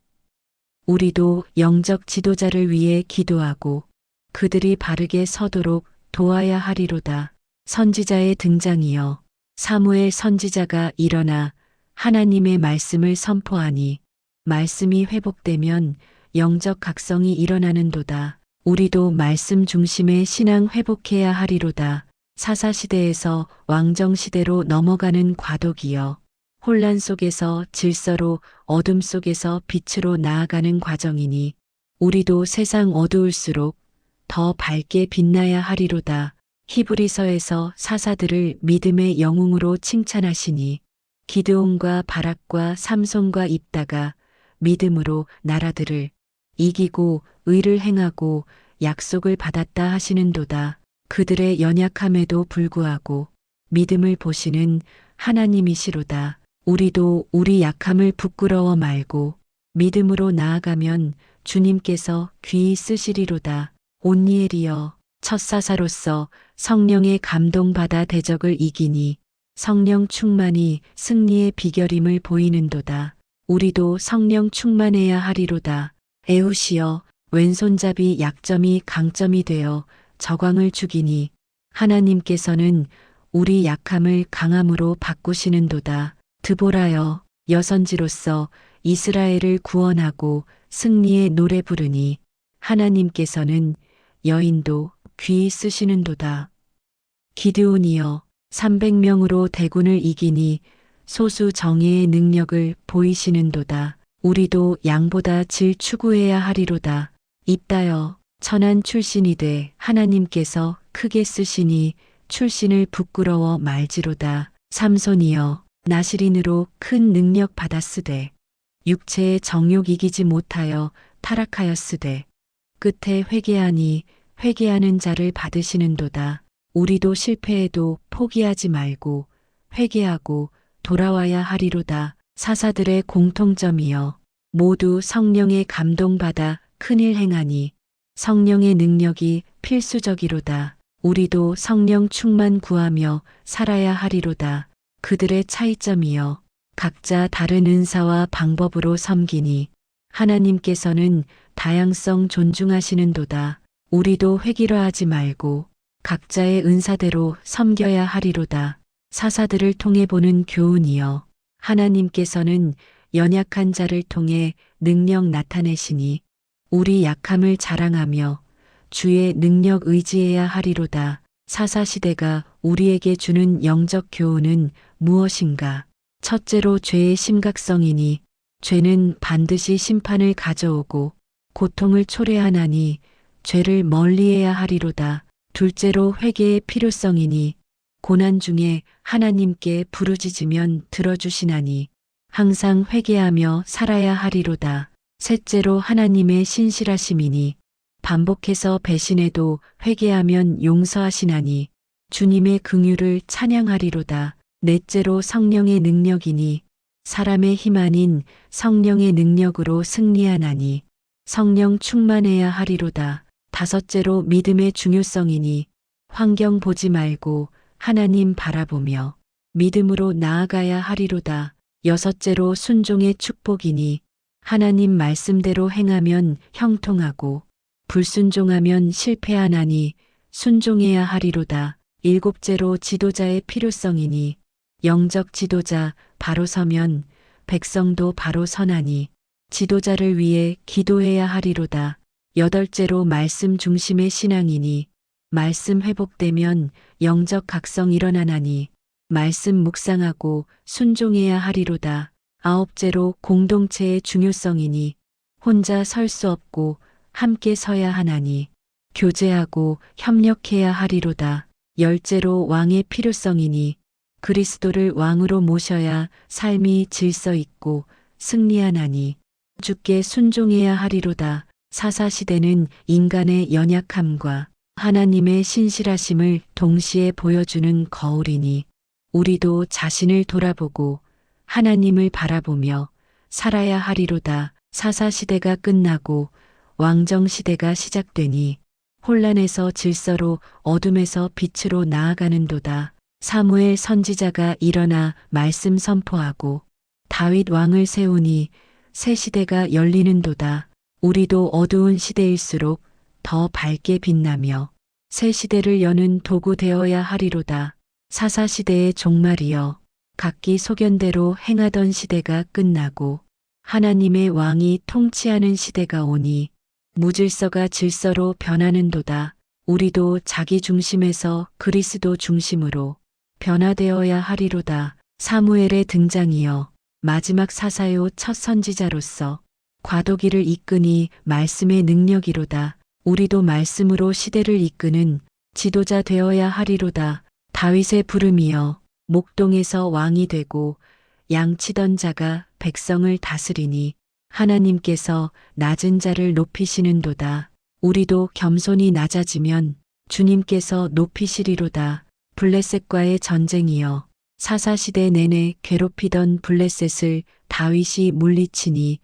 우리도 영적 지도자를 위해 기도하고 그들이 바르게 서도록 도와야 하리로다. 선지자의 등장이여 사무엘 선지자가 일어나 하나님의 말씀을 선포하니 말씀이 회복되면 영적 각성이 일어나는도다. 우리도 말씀 중심의 신앙 회복해야 하리로다. 사사시대에서 왕정시대로 넘어가는 과도기여 혼란 속에서 질서로 어둠 속에서 빛으로 나아가는 과정이니 우리도 세상 어두울수록 더 밝게 빛나야 하리로다. 히브리서에서 사사들을 믿음의 영웅으로 칭찬하시니 기드온과 바락과 삼손과 입다가 믿음으로 나라들을 이기고 의를 행하고 약속을 받았다 하시는도다. 그들의 연약함에도 불구하고 믿음을 보시는 하나님이시로다. 우리도 우리 약함을 부끄러워 말고 믿음으로 나아가면 주님께서 귀히 쓰시리로다. 온니엘이여 첫 사사로서 성령의 감동받아 대적을 이기니 성령 충만이 승리의 비결임을 보이는도다. 우리도 성령 충만해야 하리로다. 에우시여 왼손잡이 약점이 강점이 되어 적왕을 죽이니 하나님께서는 우리 약함을 강함으로 바꾸시는도다. 드보라여 여선지로서 이스라엘을 구원하고 승리의 노래 부르니 하나님께서는 여인도 귀히 쓰시는도다. 기드온이여 300명으로 대군을 이기니 소수 정예의 능력을 보이시는도다. 우리도 양보다 질 추구해야 하리로다. 입다여 천한 출신이 돼 하나님께서 크게 쓰시니 출신을 부끄러워 말지로다. 삼손이여 나실인으로 큰 능력 받았으되 육체의 정욕 이기지 못하여 타락하였으되 끝에 회개하니 회개하는 자를 받으시는도다. 우리도 실패해도 포기하지 말고 회개하고 돌아와야 하리로다. 사사들의 공통점이여 모두 성령의 감동받아 큰일 행하니 성령의 능력이 필수적이로다. 우리도 성령 충만 구하며 살아야 하리로다. 그들의 차이점이여 각자 다른 은사와 방법으로 섬기니 하나님께서는 다양성 존중하시는도다. 우리도 획일화하지 말고 각자의 은사대로 섬겨야 하리로다. 사사들을 통해 보는 교훈이여 하나님께서는 연약한 자를 통해 능력 나타내시니 우리 약함을 자랑하며 주의 능력 의지해야 하리로다. 사사시대가 우리에게 주는 영적 교훈은 무엇인가? 첫째로 죄의 심각성이니 죄는 반드시 심판을 가져오고 고통을 초래하나니 죄를 멀리해야 하리로다. 둘째로 회개의 필요성이니 고난 중에 하나님께 부르짖으면 들어주시나니 항상 회개하며 살아야 하리로다. 셋째로 하나님의 신실하심이니 반복해서 배신해도 회개하면 용서하시나니 주님의 긍휼을 찬양하리로다. 넷째로 성령의 능력이니 사람의 힘 아닌 성령의 능력으로 승리하나니 성령 충만해야 하리로다. 다섯째로 믿음의 중요성이니 환경 보지 말고 하나님 바라보며 믿음으로 나아가야 하리로다. 여섯째로 순종의 축복이니 하나님 말씀대로 행하면 형통하고 불순종하면 실패하나니 순종해야 하리로다. 일곱째로 지도자의 필요성이니 영적 지도자 바로 서면 백성도 바로 선하니 지도자를 위해 기도해야 하리로다. 여덟째로 말씀 중심의 신앙이니 말씀 회복되면 영적 각성 일어나나니 말씀 묵상하고 순종해야 하리로다. 아홉째로 공동체의 중요성이니 혼자 설 수 없고 함께 서야 하나니 교제하고 협력해야 하리로다. 열째로 왕의 필요성이니 그리스도를 왕으로 모셔야 삶이 질서 있고 승리하나니 주께 순종해야 하리로다. 사사시대는 인간의 연약함과 하나님의 신실하심을 동시에 보여주는 거울이니 우리도 자신을 돌아보고 하나님을 바라보며 살아야 하리로다. 사사시대가 끝나고 왕정시대가 시작되니 혼란에서 질서로 어둠에서 빛으로 나아가는도다. 사무엘 선지자가 일어나 말씀 선포하고 다윗 왕을 세우니 새 시대가 열리는도다. 우리도 어두운 시대일수록 더 밝게 빛나며 새 시대를 여는 도구 되어야 하리로다. 사사시대의 종말이여 각기 소견대로 행하던 시대가 끝나고 하나님의 왕이 통치하는 시대가 오니 무질서가 질서로 변하는도다. 우리도 자기 중심에서 그리스도 중심으로 변화되어야 하리로다. 사무엘의 등장이여 마지막 사사요 첫 선지자로서 과도기를 이끄니 말씀의 능력이로다. 우리도 말씀으로 시대를 이끄는 지도자 되어야 하리로다. 다윗의 부름이여 목동에서 왕이 되고 양치던 자가 백성을 다스리니 하나님께서 낮은 자를 높이시는도다. 우리도 겸손히 낮아지면 주님께서 높이시리로다. 블레셋과의 전쟁이여 사사시대 내내 괴롭히던 블레셋을 다윗이 물리치니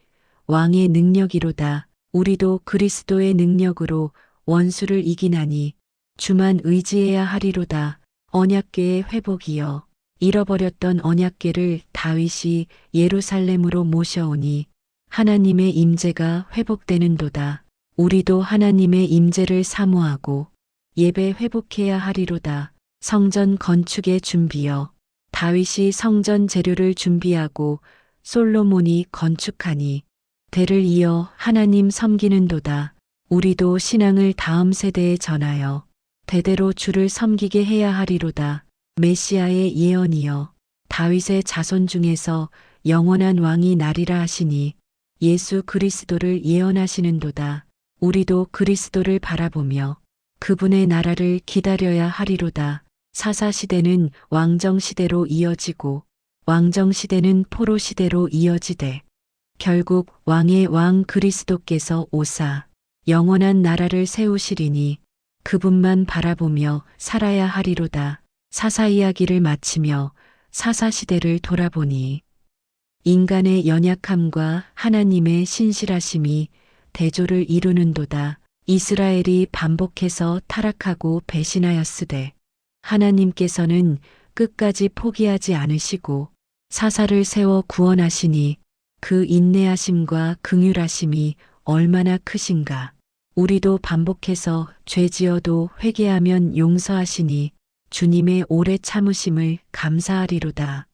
왕의 능력이로다. 우리도 그리스도의 능력으로 원수를 이기나니 주만 의지해야 하리로다. 언약궤의 회복이여 잃어버렸던 언약궤를 다윗이 예루살렘으로 모셔오니 하나님의 임재가 회복되는도다. 우리도 하나님의 임재를 사모하고 예배 회복해야 하리로다. 성전 건축의 준비여 다윗이 성전 재료를 준비하고 솔로몬이 건축하니 대를 이어 하나님 섬기는도다. 우리도 신앙을 다음 세대에 전하여 대대로 주를 섬기게 해야 하리로다. 메시아의 예언이여 다윗의 자손 중에서 영원한 왕이 나리라 하시니 예수 그리스도를 예언하시는도다. 우리도 그리스도를 바라보며 그분의 나라를 기다려야 하리로다. 사사시대는 왕정시대로 이어지고 왕정시대는 포로시대로 이어지되 결국 왕의 왕 그리스도께서 오사 영원한 나라를 세우시리니 그분만 바라보며 살아야 하리로다. 사사 이야기를 마치며 사사시대를 돌아보니 인간의 연약함과 하나님의 신실하심이 대조를 이루는도다. 이스라엘이 반복해서 타락하고 배신하였으되 하나님께서는 끝까지 포기하지 않으시고 사사를 세워 구원하시니 그 인내하심과 긍휼하심이 얼마나 크신가. 우리도 반복해서 죄지어도 회개하면 용서하시니 주님의 오래 참으심을 감사하리로다.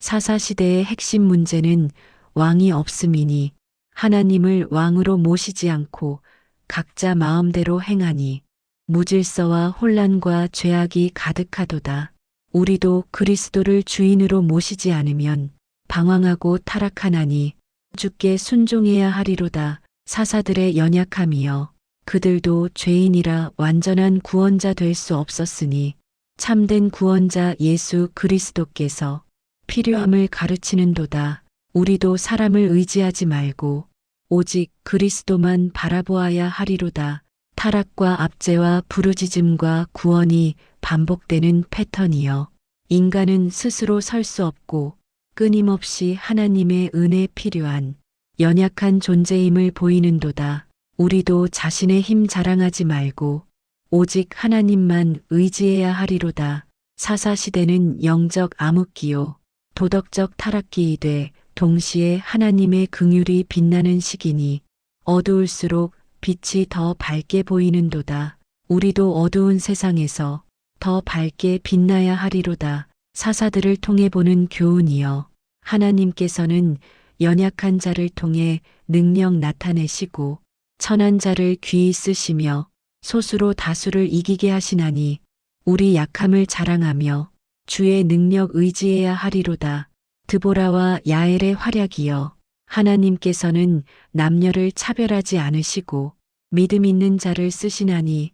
사사시대의 핵심 문제는 왕이 없음이니 하나님을 왕으로 모시지 않고 각자 마음대로 행하니 무질서와 혼란과 죄악이 가득하도다. 우리도 그리스도를 주인으로 모시지 않으면 방황하고 타락하나니 주께 순종해야 하리로다. 사사들의 연약함이여 그들도 죄인이라 완전한 구원자 될 수 없었으니 참된 구원자 예수 그리스도께서 필요함을 가르치는도다. 우리도 사람을 의지하지 말고 오직 그리스도만 바라보아야 하리로다. 타락과 압제와 부르짖음과 구원이 반복되는 패턴이여 인간은 스스로 설 수 없고 끊임없이 하나님의 은혜 필요한 연약한 존재임을 보이는도다. 우리도 자신의 힘 자랑하지 말고 오직 하나님만 의지해야 하리로다. 사사시대는 영적 암흑기요 도덕적 타락기이 돼 동시에 하나님의 긍휼이 빛나는 시기니 어두울수록 빛이 더 밝게 보이는도다. 우리도 어두운 세상에서 더 밝게 빛나야 하리로다. 사사들을 통해 보는 교훈이여. 하나님께서는 연약한 자를 통해 능력 나타내시고 천한 자를 귀히 쓰시며 소수로 다수를 이기게 하시나니 우리 약함을 자랑하며 주의 능력 의지해야 하리로다. 드보라와 야엘의 활약이여. 하나님께서는 남녀를 차별하지 않으시고 믿음 있는 자를 쓰시나니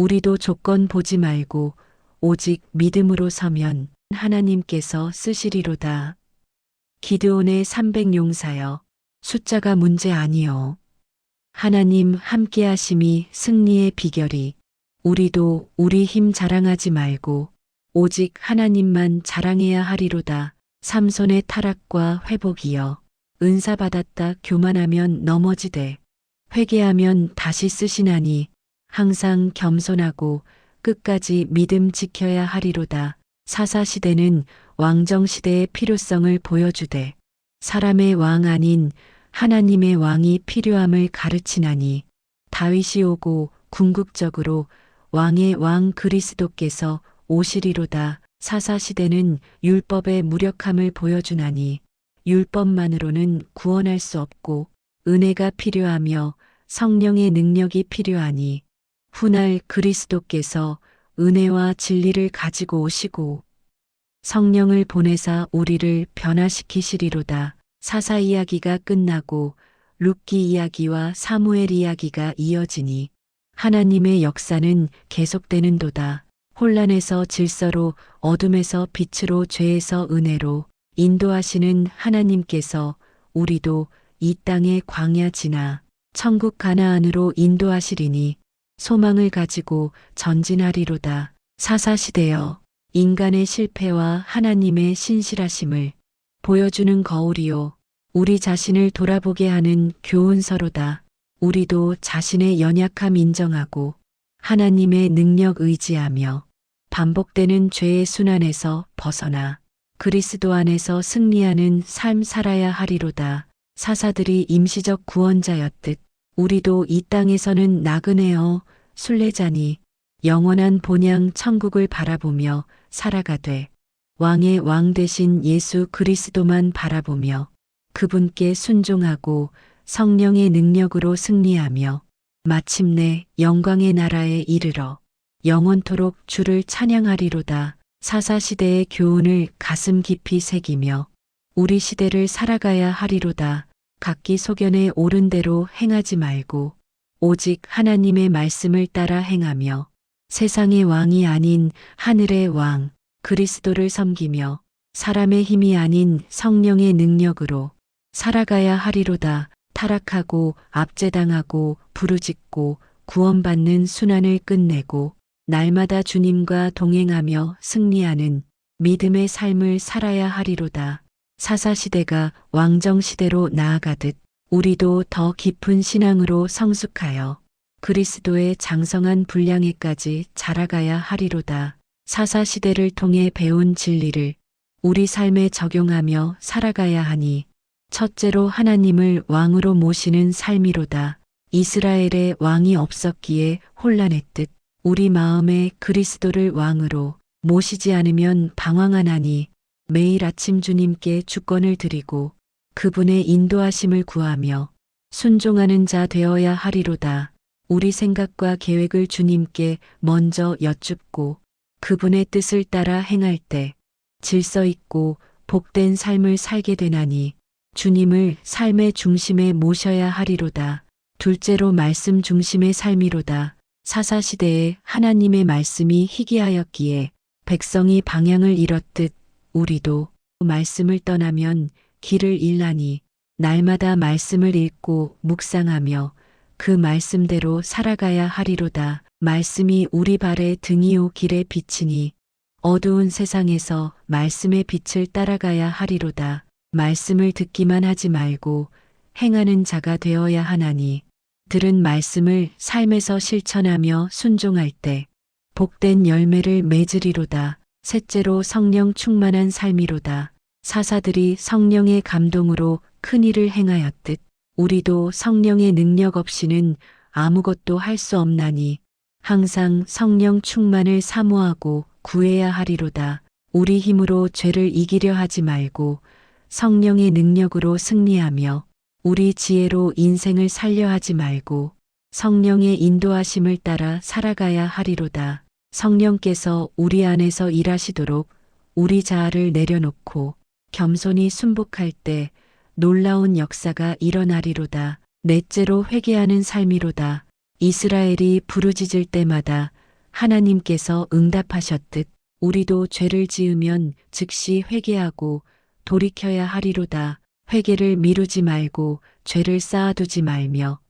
우리도 조건 보지 말고 오직 믿음으로 서면 하나님께서 쓰시리로다. 기드온의 300용사여. 숫자가 문제 아니요. 하나님 함께 하심이 승리의 비결이. 우리도 우리 힘 자랑하지 말고 오직 하나님만 자랑해야 하리로다. 삼손의 타락과 회복이여. 은사 받았다 교만하면 넘어지되 회개하면 다시 쓰시나니 항상 겸손하고 끝까지 믿음 지켜야 하리로다. 사사시대는 왕정시대의 필요성을 보여주되 사람의 왕 아닌 하나님의 왕이 필요함을 가르치나니 다윗이 오고 궁극적으로 왕의 왕 그리스도께서 오시리로다. 사사시대는 율법의 무력함을 보여주나니 율법만으로는 구원할 수 없고 은혜가 필요하며 성령의 능력이 필요하니 훗날 그리스도께서 은혜와 진리를 가지고 오시고 성령을 보내사 우리를 변화시키시리로다. 사사 이야기가 끝나고 룻기 이야기와 사무엘 이야기가 이어지니 하나님의 역사는 계속되는도다. 혼란에서 질서로, 어둠에서 빛으로, 죄에서 은혜로 인도하시는 하나님께서 우리도 이 땅의 광야 지나 천국 가나안으로 인도하시리니 소망을 가지고 전진하리로다. 사사시대여. 인간의 실패와 하나님의 신실하심을 보여주는 거울이요. 우리 자신을 돌아보게 하는 교훈서로다. 우리도 자신의 연약함 인정하고 하나님의 능력 의지하며 반복되는 죄의 순환에서 벗어나 그리스도 안에서 승리하는 삶 살아야 하리로다. 사사들이 임시적 구원자였듯 우리도 이 땅에서는 나그네여 순례자니 영원한 본향 천국을 바라보며 살아가되 왕의 왕 되신 예수 그리스도만 바라보며 그분께 순종하고 성령의 능력으로 승리하며 마침내 영광의 나라에 이르러 영원토록 주를 찬양하리로다. 사사시대의 교훈을 가슴 깊이 새기며 우리 시대를 살아가야 하리로다. 각기 소견에 옳은 대로 행하지 말고 오직 하나님의 말씀을 따라 행하며 세상의 왕이 아닌 하늘의 왕 그리스도를 섬기며 사람의 힘이 아닌 성령의 능력으로 살아가야 하리로다. 타락하고 압제당하고 부르짖고 구원받는 순환을 끝내고 날마다 주님과 동행하며 승리하는 믿음의 삶을 살아야 하리로다. 사사시대가 왕정시대로 나아가듯 우리도 더 깊은 신앙으로 성숙하여 그리스도의 장성한 분량에까지 자라가야 하리로다. 사사시대를 통해 배운 진리를 우리 삶에 적용하며 살아가야 하니 첫째로 하나님을 왕으로 모시는 삶이로다. 이스라엘에 왕이 없었기에 혼란했듯 우리 마음에 그리스도를 왕으로 모시지 않으면 방황하나니 매일 아침 주님께 주권을 드리고 그분의 인도하심을 구하며 순종하는 자 되어야 하리로다. 우리 생각과 계획을 주님께 먼저 여쭙고 그분의 뜻을 따라 행할 때 질서 있고 복된 삶을 살게 되나니 주님을 삶의 중심에 모셔야 하리로다. 둘째로 말씀 중심의 삶이로다. 사사시대에 하나님의 말씀이 희귀하였기에 백성이 방향을 잃었듯 우리도 말씀을 떠나면 길을 잃나니 날마다 말씀을 읽고 묵상하며 그 말씀대로 살아가야 하리로다. 말씀이 우리 발의 등이요 길의 빛이니 어두운 세상에서 말씀의 빛을 따라가야 하리로다. 말씀을 듣기만 하지 말고 행하는 자가 되어야 하나니 들은 말씀을 삶에서 실천하며 순종할 때 복된 열매를 맺으리로다. 셋째로 성령 충만한 삶이로다. 사사들이 성령의 감동으로 큰 일을 행하였듯 우리도 성령의 능력 없이는 아무것도 할 수 없나니 항상 성령 충만을 사모하고 구해야 하리로다. 우리 힘으로 죄를 이기려 하지 말고 성령의 능력으로 승리하며 우리 지혜로 인생을 살려 하지 말고 성령의 인도하심을 따라 살아가야 하리로다. 성령께서 우리 안에서 일하시도록 우리 자아를 내려놓고 겸손히 순복할 때 놀라운 역사가 일어나리로다. 넷째로 회개하는 삶이로다. 이스라엘이 부르짖을 때마다 하나님께서 응답하셨듯 우리도 죄를 지으면 즉시 회개하고 돌이켜야 하리로다. 회개를 미루지 말고 죄를 쌓아두지 말며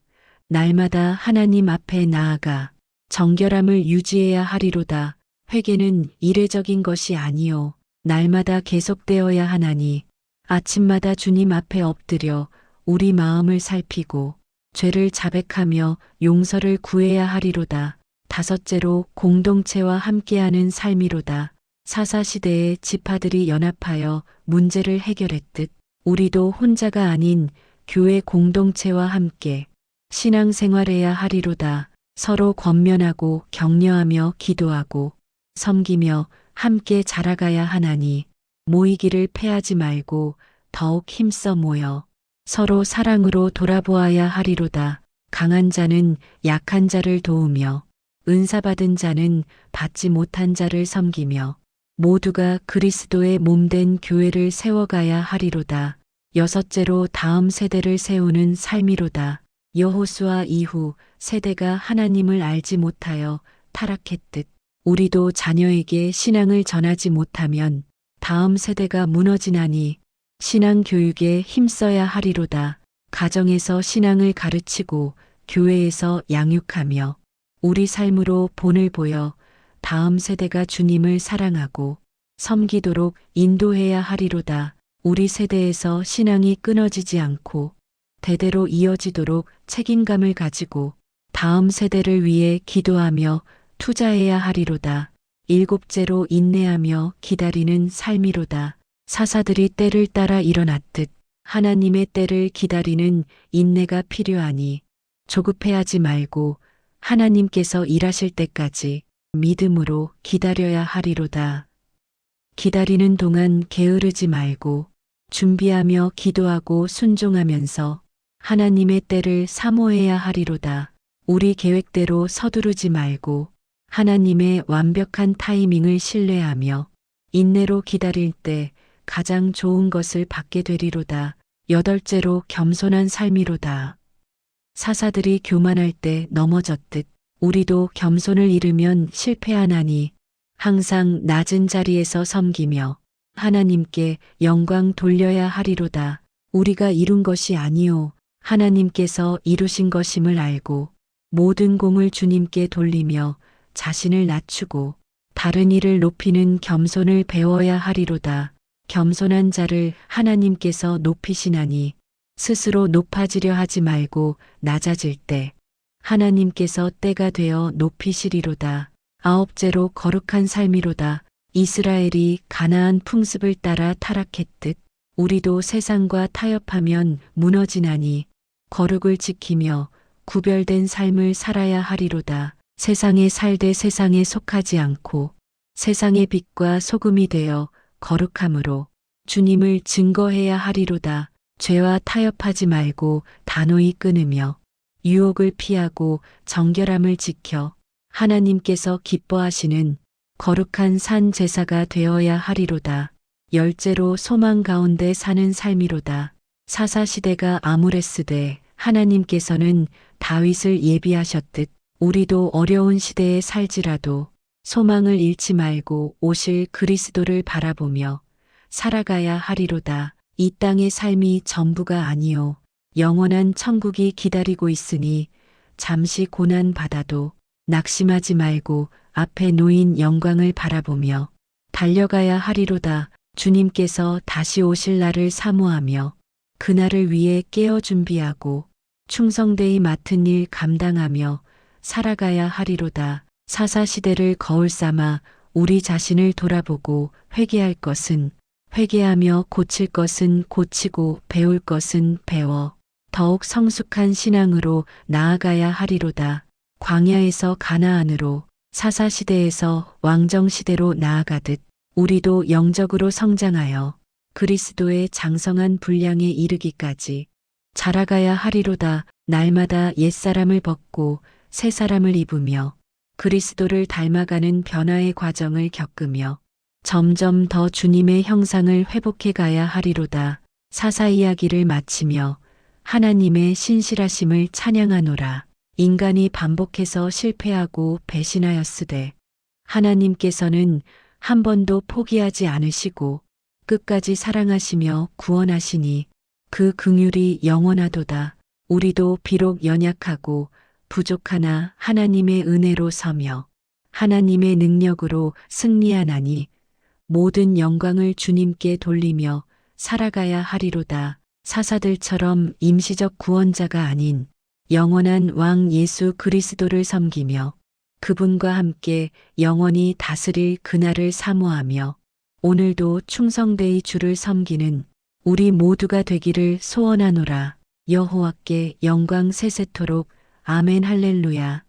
날마다 하나님 앞에 나아가 정결함을 유지해야 하리로다. 회개는 이례적인 것이 아니요 날마다 계속되어야 하나니 아침마다 주님 앞에 엎드려 우리 마음을 살피고 죄를 자백하며 용서를 구해야 하리로다. 다섯째로 공동체와 함께하는 삶이로다. 사사시대의 지파들이 연합하여 문제를 해결했듯 우리도 혼자가 아닌 교회 공동체와 함께 신앙생활해야 하리로다. 서로 권면하고 격려하며 기도하고 섬기며 함께 자라가야 하나니 모이기를 패하지 말고 더욱 힘써 모여 서로 사랑으로 돌아보아야 하리로다. 강한 자는 약한 자를 도우며 은사 받은 자는 받지 못한 자를 섬기며 모두가 그리스도의 몸된 교회를 세워가야 하리로다. 여섯째로 다음 세대를 세우는 삶이로다. 여호수아 이후 세대가 하나님을 알지 못하여 타락했듯 우리도 자녀에게 신앙을 전하지 못하면 다음 세대가 무너지나니 신앙 교육에 힘써야 하리로다. 가정에서 신앙을 가르치고 교회에서 양육하며 우리 삶으로 본을 보여 다음 세대가 주님을 사랑하고 섬기도록 인도해야 하리로다. 우리 세대에서 신앙이 끊어지지 않고 대대로 이어지도록 책임감을 가지고 다음 세대를 위해 기도하며 투자해야 하리로다. 일곱째로 인내하며 기다리는 삶이로다. 사사들이 때를 따라 일어났듯 하나님의 때를 기다리는 인내가 필요하니 조급해하지 말고 하나님께서 일하실 때까지 믿음으로 기다려야 하리로다. 기다리는 동안 게으르지 말고 준비하며 기도하고 순종하면서 하나님의 때를 사모해야 하리로다. 우리 계획대로 서두르지 말고 하나님의 완벽한 타이밍을 신뢰하며 인내로 기다릴 때 가장 좋은 것을 받게 되리로다. 여덟째로 겸손한 삶이로다. 사사들이 교만할 때 넘어졌듯 우리도 겸손을 잃으면 실패하나니 항상 낮은 자리에서 섬기며 하나님께 영광 돌려야 하리로다. 우리가 이룬 것이 아니요 하나님께서 이루신 것임을 알고 모든 공을 주님께 돌리며 자신을 낮추고 다른 이를 높이는 겸손을 배워야 하리로다. 겸손한 자를 하나님께서 높이시나니 스스로 높아지려 하지 말고 낮아질 때 하나님께서 때가 되어 높이시리로다. 아홉째로 거룩한 삶이로다. 이스라엘이 가나안 풍습을 따라 타락했듯 우리도 세상과 타협하면 무너지나니 거룩을 지키며 구별된 삶을 살아야 하리로다. 세상에 살되 세상에 속하지 않고 세상의 빛과 소금이 되어 거룩함으로 주님을 증거해야 하리로다. 죄와 타협하지 말고 단호히 끊으며 유혹을 피하고 정결함을 지켜 하나님께서 기뻐하시는 거룩한 산 제사가 되어야 하리로다. 열째로 소망 가운데 사는 삶이로다. 사사시대가 암울했으되 하나님께서는 다윗을 예비하셨듯 우리도 어려운 시대에 살지라도 소망을 잃지 말고 오실 그리스도를 바라보며 살아가야 하리로다. 이 땅의 삶이 전부가 아니요 영원한 천국이 기다리고 있으니 잠시 고난 받아도 낙심하지 말고 앞에 놓인 영광을 바라보며 달려가야 하리로다. 주님께서 다시 오실 날을 사모하며 그날을 위해 깨어 준비하고 충성되이 맡은 일 감당하며 살아가야 하리로다. 사사시대를 거울 삼아 우리 자신을 돌아보고 회개할 것은 회개하며 고칠 것은 고치고 배울 것은 배워 더욱 성숙한 신앙으로 나아가야 하리로다. 광야에서 가나안으로, 사사시대에서 왕정시대로 나아가듯 우리도 영적으로 성장하여 그리스도의 장성한 분량에 이르기까지 자라가야 하리로다. 날마다 옛사람을 벗고 새 사람을 입으며 그리스도를 닮아가는 변화의 과정을 겪으며 점점 더 주님의 형상을 회복해 가야 하리로다. 사사 이야기를 마치며 하나님의 신실하심을 찬양하노라. 인간이 반복해서 실패하고 배신하였으되 하나님께서는 한 번도 포기하지 않으시고 끝까지 사랑하시며 구원하시니 그 긍휼이 영원하도다. 우리도 비록 연약하고 부족하나 하나님의 은혜로 서며 하나님의 능력으로 승리하나니 모든 영광을 주님께 돌리며 살아가야 하리로다. 사사들처럼 임시적 구원자가 아닌 영원한 왕 예수 그리스도를 섬기며 그분과 함께 영원히 다스릴 그날을 사모하며 오늘도 충성되이 주를 섬기는 우리 모두가 되기를 소원하노라. 여호와께 영광 세세토록. 아멘 할렐루야.